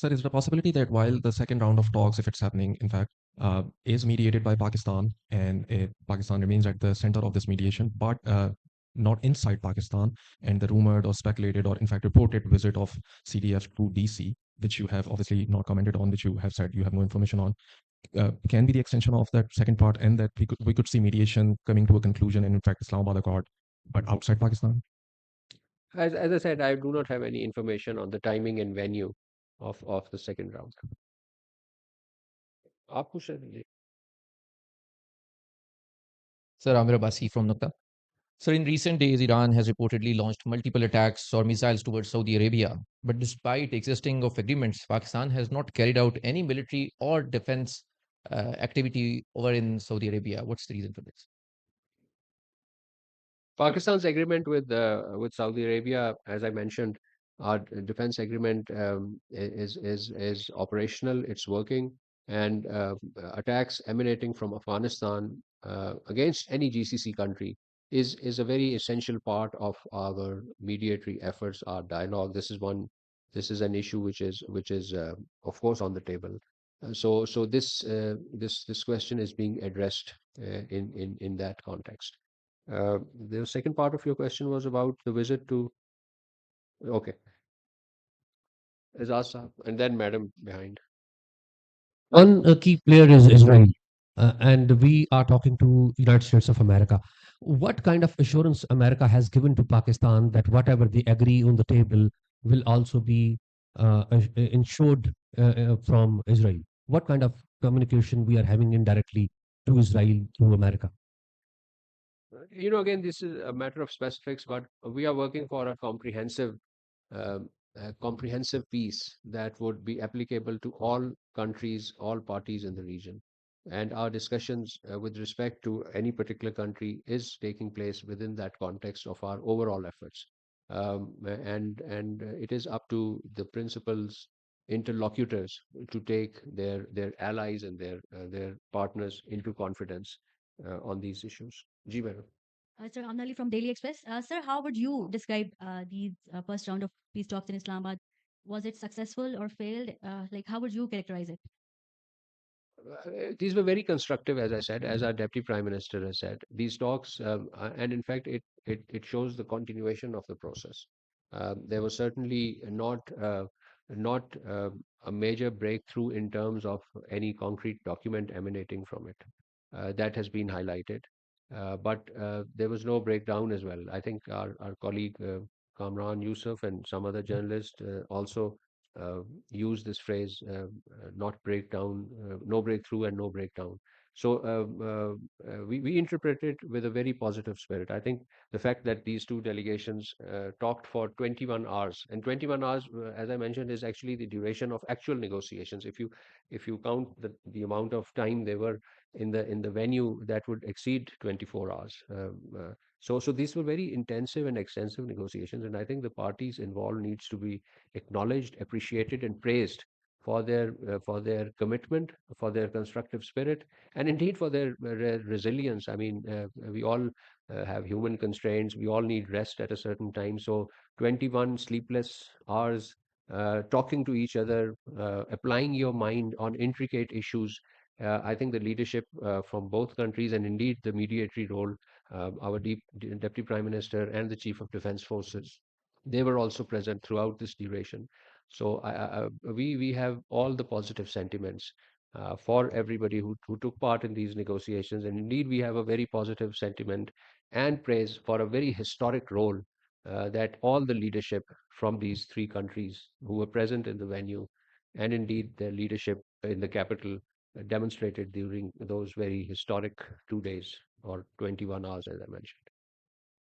Sir, is the possibility that while the second round of talks, if it's happening, in fact, is mediated by Pakistan, and Pakistan remains at the center of this mediation, but not inside Pakistan, and the rumored or speculated or in fact reported visit of CDF to DC, which you have obviously not commented on, which you have said you have no information on, can be the extension of that second part, and that we could see mediation coming to a conclusion, and in fact Islamabad Accord, but outside Pakistan. As I said, I do not have any information on the timing and venue of the second round. आप पूछ रहे थे? Sir, Amir Abbasi from Nukta. Sir, in recent days, Iran has reportedly launched multiple attacks or missiles towards Saudi Arabia. But despite existing of agreements, Pakistan has not carried out any military or defense activity over in Saudi Arabia. What's the reason for this? Pakistan's agreement with Saudi Arabia, as I mentioned, our defense agreement is operational. It's working, and attacks emanating from Afghanistan against any GCC country is a very essential part of our mediatory efforts, our dialogue. This is one. This is an issue which is of course on the table. So this question is being addressed in that context. The second part of your question was about the visit to. Okay, Azaz Sahab, and then Madam behind. One key player is Israel, and we are talking to United States of America. What kind of assurance America has given to Pakistan that whatever they agree on the table will also be ensured from Israel? What kind of communication we are having indirectly to Israel through America? Again, this is a matter of specifics, but we are working for a comprehensive peace that would be applicable to all countries, all parties in the region. And our discussions with respect to any particular country is taking place within that context of our overall efforts. And it is up to the principals, interlocutors, to take their allies and their partners into confidence on these issues. Ji, madam. Sir, Amnali from Daily Express. Sir, how would you describe these first round of peace talks in Islamabad? Was it successful or failed? Like, how would you characterize it? These were very constructive, as I said, as our Deputy Prime Minister has said. These talks, and in fact, it shows the continuation of the process. There was certainly not a major breakthrough in terms of any concrete document emanating from it. That has been highlighted. But there was no breakdown as well. I think our colleague Kamran Yusuf and some other journalists also uh, use this phrase, not breakdown, no breakthrough and no breakdown. So we interpret it with a very positive spirit. I think the fact that these two delegations talked for 21 hours, and 21 hours, as I mentioned, is actually the duration of actual negotiations. If you count the amount of time they were in the venue, that would exceed 24 hours. So these were very intensive and extensive negotiations, and I think the parties involved needs to be acknowledged, appreciated, and praised for their commitment, for their constructive spirit, and indeed for their resilience. I mean, we all have human constraints. We all need rest at a certain time. So 21 sleepless hours talking to each other, applying your mind on intricate issues. I think the leadership from both countries, and indeed the mediatory role, our Deputy Prime Minister and the Chief of Defence Forces, they were also present throughout this duration. So we have all the positive sentiments for everybody who took part in these negotiations, and indeed we have a very positive sentiment and praise for a very historic role that all the leadership from these three countries who were present in the venue, and indeed their leadership in the capital, demonstrated during those very historic 2 days or 21 hours, as I mentioned.